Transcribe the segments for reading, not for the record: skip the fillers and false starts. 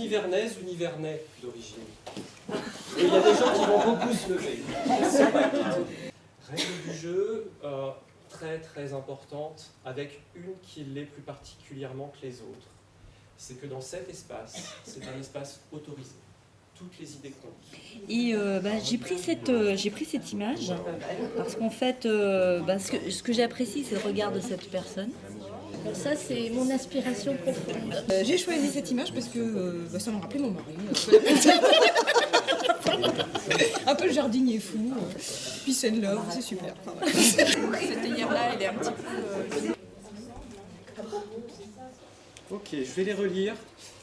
Nivernaise ou Nivernais d'origine? Et il y a des gens qui vont beaucoup se lever. Règle du jeu, très très importante, avec une qui l'est plus particulièrement que les autres. C'est que dans cet espace, c'est un espace autorisé. Toutes les idées comptent. Et j'ai pris cette image parce qu'en fait, ce que j'apprécie, c'est le regard de cette personne. Ça, c'est mon aspiration profonde. J'ai choisi cette image parce que ça m'a rappelé mon mari. Un peu le jardinier fou, peace and love, c'est super. Enfin, voilà. Cette hier-là, elle est un petit peu... Ok, je vais les relire.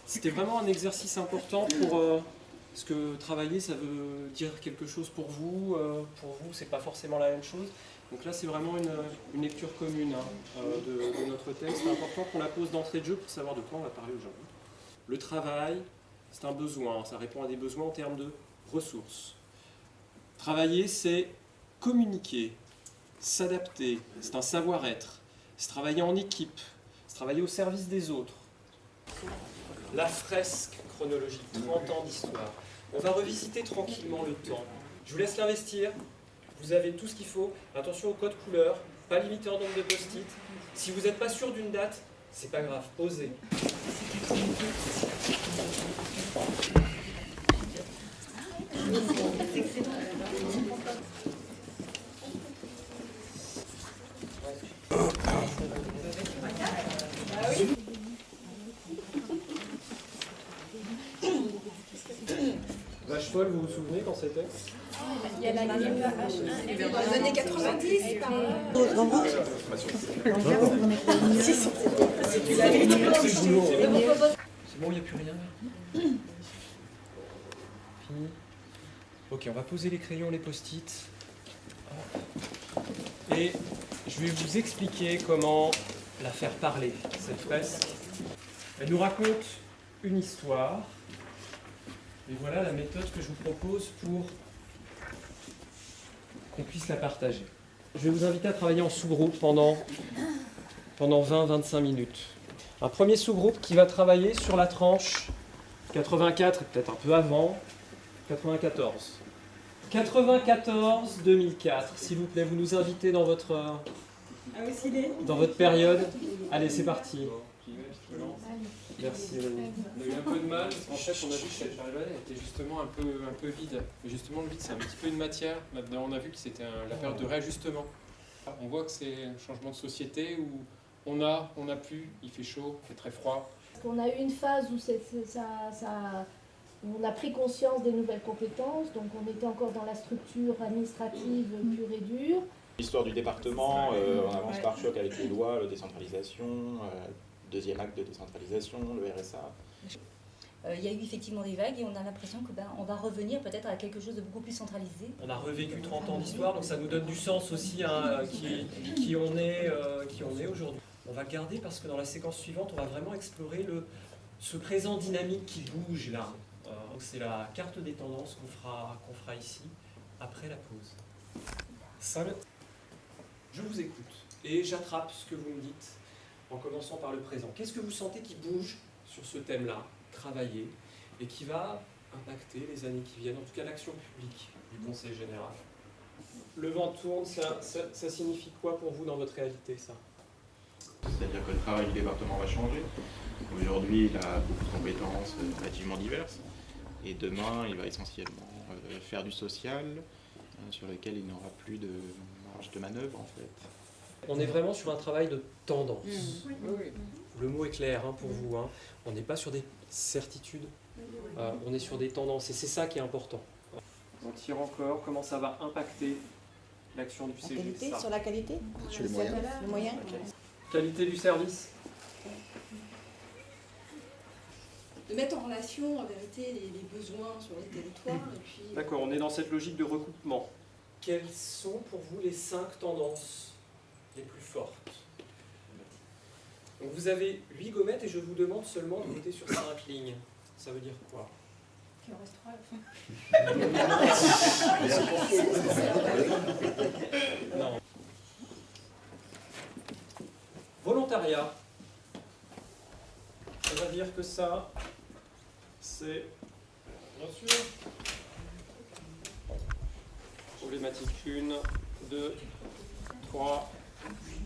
C'était vraiment un exercice important pour ce que travailler, ça veut dire quelque chose pour vous. Pour vous, c'est pas forcément la même chose. Donc là, c'est vraiment une lecture commune de notre texte. C'est important qu'on la pose d'entrée de jeu pour savoir de quoi on va parler aujourd'hui. Le travail, c'est un besoin. Ça répond à des besoins en termes de ressources. Travailler, c'est communiquer, s'adapter. C'est un savoir-être. C'est travailler en équipe. C'est travailler au service des autres. La fresque chronologique, 30 ans d'histoire. On va revisiter tranquillement le temps. Je vous laisse l'investir. Vous avez tout ce qu'il faut. Attention au code couleur, pas limité en nombre de post-it. Si vous n'êtes pas sûr d'une date, c'est pas grave, posez. Vache folle, vous vous souvenez quand c'était? Il y a la dans les années 90. C'est bon, il n'y a plus rien. Fini. Ok, on va poser les crayons, les post-it. Et je vais vous expliquer comment la faire parler, cette fresque. Elle nous raconte une histoire. Et voilà la méthode que je vous propose pour qu'on puisse la partager. Je vais vous inviter à travailler en sous-groupe pendant 20-25 minutes. Un premier sous-groupe qui va travailler sur la tranche 84, peut-être un peu avant, 94. 94-2004, s'il vous plaît, vous nous invitez dans votre période. Allez, c'est parti. Merci. On a eu un peu de mal, parce qu'en fait on a vu que cette période était justement un peu vide. Et justement le vide c'est un petit peu une matière. Maintenant on a vu que c'était la période de réajustement. On voit que c'est un changement de société où on a pu, il fait chaud, il fait très froid. On a eu une phase où on a pris conscience des nouvelles compétences, donc on était encore dans la structure administrative pure et dure. L'histoire du département, on avance par choc avec les lois, la décentralisation, deuxième acte de décentralisation, le RSA. Il y a eu effectivement des vagues et on a l'impression qu'on va revenir peut-être à quelque chose de beaucoup plus centralisé. On a revécu 30 ans d'histoire, donc ça nous donne du sens aussi à qui on est aujourd'hui. On va le garder parce que dans la séquence suivante, on va vraiment explorer ce présent dynamique qui bouge là. Donc c'est la carte des tendances qu'on fera ici, après la pause. 5. Je vous écoute et j'attrape ce que vous me dites en commençant par le présent. Qu'est-ce que vous sentez qui bouge sur ce thème-là, travailler, et qui va impacter les années qui viennent, en tout cas l'action publique du Conseil général? Le vent tourne, ça signifie quoi pour vous dans votre réalité, ça? C'est-à-dire que le travail du département va changer. Aujourd'hui, il a beaucoup de compétences relativement diverses. Et demain, il va essentiellement faire du social, sur lequel il n'aura plus de marge de manœuvre, en fait. On est vraiment sur un travail de tendance. Le mot est clair pour vous. On n'est pas sur des certitudes, on est sur des tendances. Et c'est ça qui est important. On tire encore, comment ça va impacter l'action du CG. Sur la qualité? Sur les moyens. Le moyen. Qualité du service. De mettre en relation, en vérité, les besoins sur les territoires. Et puis... D'accord, on est dans cette logique de recoupement. Quelles sont pour vous les 5 tendances les plus fortes? Donc vous avez 8 gommettes et je vous demande seulement de voter sur 5 lignes. Ça veut dire quoi? Il en reste 3 à la fin. Non. Volontariat. Ça veut dire que ça c'est, bien sûr, problématique 1, 2, 3,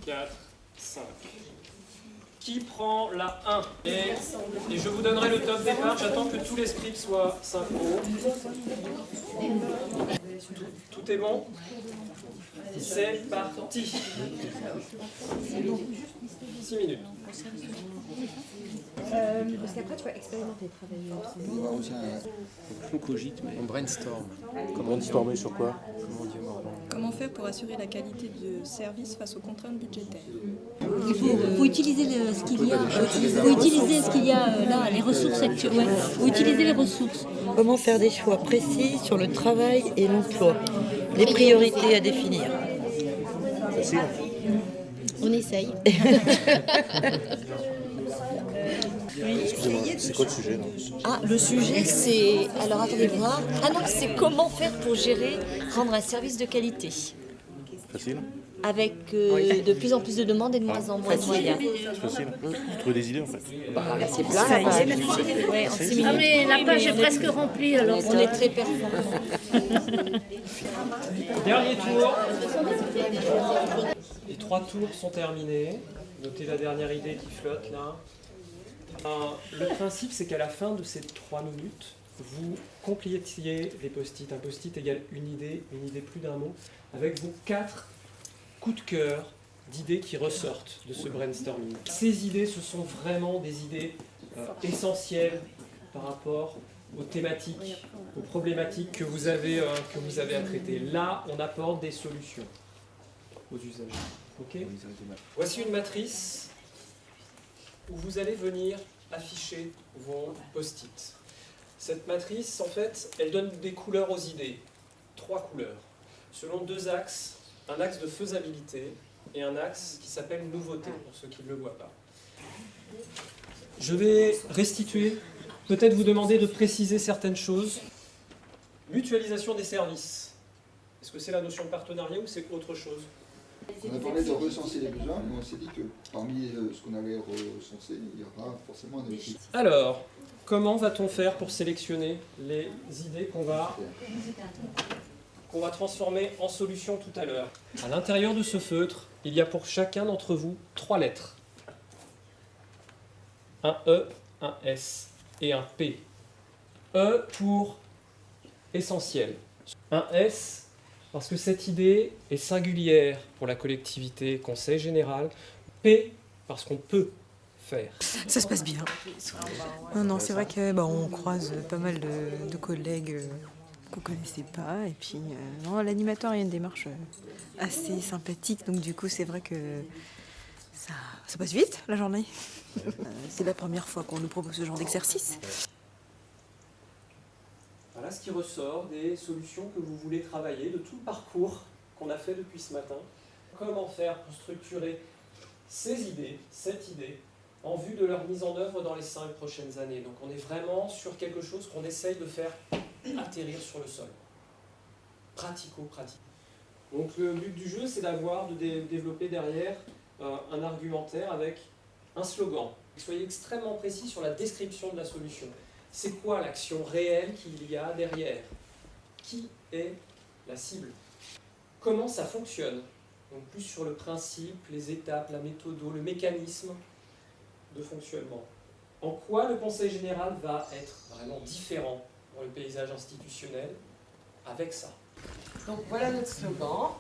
4, 5. Qui prend la 1 et je vous donnerai le top départ, j'attends que tous les scripts soient synchro. Tout est bon? C'est parti. 6 minutes. Parce qu'après, tu vas expérimenter, travailler ensemble. On cogite, mais On brainstorm. comment brainstormer sur quoi? Comment faire pour assurer la qualité de service face aux contraintes budgétaires? Il faut utiliser ce qu'il y a. Faut utiliser ce qu'il y a là, les ressources actuelles. Ouais. Faut utiliser les ressources. Comment faire des choix précis sur le travail et l'emploi? Les priorités à définir. Facile. On essaye. Excusez-moi, c'est quoi le sujet là? Ah, le sujet, c'est... Alors, attendez voir. Ah non, c'est comment faire pour gérer, rendre un service de qualité. Facile? Avec de plus en plus de demandes et de moins en moins de moyens. C'est facile. Vous trouvez des idées en fait? C'est plein, la page. Ouais, en 6 minutes. Ah mais la page est presque remplie alors. On est très performants. Dernier tour. Les 3 tours sont terminés. Notez la dernière idée qui flotte là. Le principe, c'est qu'à la fin de ces 3 minutes, vous complétiez les post-it. Un post-it égale une idée plus d'un mot, avec vos 4 coups de cœur d'idées qui ressortent de ce brainstorming. Ces idées, ce sont vraiment des idées essentielles par rapport aux thématiques, aux problématiques que vous avez à traiter. Là, on apporte des solutions aux usagers. Okay. Voici une matrice où vous allez venir afficher vos post-it. Cette matrice, en fait, elle donne des couleurs aux idées. 3 couleurs, selon 2 axes. Un axe de faisabilité et un axe qui s'appelle nouveauté, pour ceux qui ne le voient pas. Je vais restituer, peut-être vous demander de préciser certaines choses. Mutualisation des services. Est-ce que c'est la notion de partenariat ou c'est autre chose? On a parlé de recenser les besoins, mais on s'est dit que parmi ce qu'on avait recensé, il y aura forcément un objectif. Alors, comment va-t-on faire pour sélectionner les idées qu'on va transformer en solution tout à l'heure? À l'intérieur de ce feutre, il y a pour chacun d'entre vous 3 lettres. Un E, un S et un P. E pour essentiel. Un S parce que cette idée est singulière pour la collectivité conseil général. P parce qu'on peut faire. Ça se passe bien. Non, c'est vrai que on croise pas mal de collègues qu'on connaissait pas. Et puis, non, l'animateur, il y a une démarche assez sympathique. Donc, du coup, c'est vrai que ça passe vite, la journée. C'est la première fois qu'on nous propose ce genre d'exercice. Voilà ce qui ressort des solutions que vous voulez travailler, de tout le parcours qu'on a fait depuis ce matin. Comment faire pour structurer ces idées, cette idée, en vue de leur mise en œuvre dans les 5 prochaines années. Donc on est vraiment sur quelque chose qu'on essaye de faire atterrir sur le sol. Pratico-pratique. Donc le but du jeu, c'est de développer derrière un argumentaire avec un slogan. Soyez extrêmement précis sur la description de la solution. C'est quoi l'action réelle qu'il y a derrière? Qui est la cible? Comment ça fonctionne? Donc plus sur le principe, les étapes, la méthode, le mécanisme de fonctionnement. En quoi le Conseil général va être vraiment différent dans le paysage institutionnel avec ça? Donc voilà notre slogan.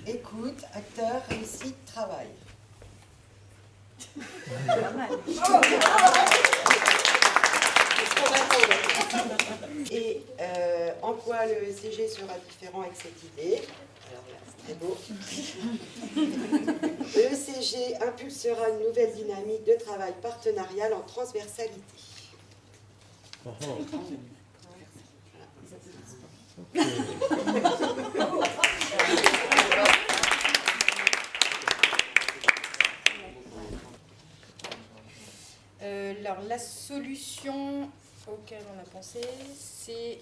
Écoute, acteur, réussite, travail. Pas mal. Et en quoi le ECG sera différent avec cette idée? Alors là, c'est très beau. Le ECG impulsera une nouvelle dynamique de travail partenarial en transversalité. Alors la solution auquel on a pensé, c'est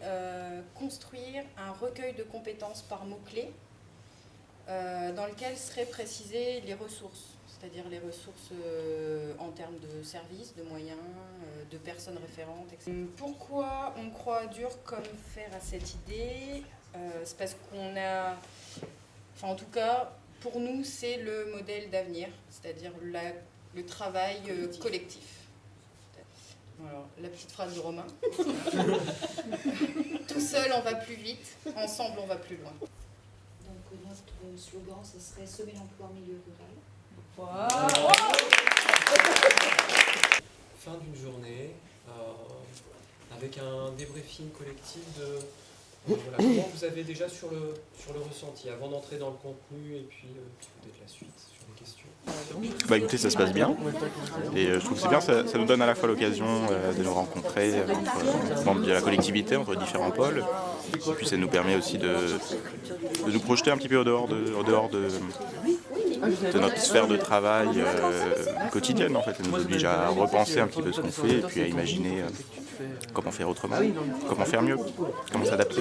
construire un recueil de compétences par mots-clés dans lequel seraient précisées les ressources. c'est-à-dire les ressources en termes de services, de moyens, de personnes référentes, etc. Pourquoi on croit dur comme fer à cette idée? C'est parce qu'on a, enfin en tout cas, pour nous, c'est le modèle d'avenir, c'est-à-dire le travail collectif. Voilà, la petite phrase de Romain. Tout seul, on va plus vite, ensemble, on va plus loin. Donc notre slogan, ce serait semer l'emploi en milieu rural. Wow. Fin d'une journée, avec un débriefing collectif de voilà, comment vous avez déjà sur le ressenti, avant d'entrer dans le contenu et puis peut-être la suite sur les questions. Bah écoutez, ça se passe bien et je trouve que c'est bien, ça nous donne à la fois l'occasion de nous rencontrer entre membres de la collectivité, entre différents pôles, et puis ça nous permet aussi de nous projeter un petit peu au dehors de notre sphère de travail quotidienne en fait. Ça nous oblige à repenser un petit peu ce qu'on fait et puis à imaginer comment faire autrement, comment faire mieux, comment s'adapter.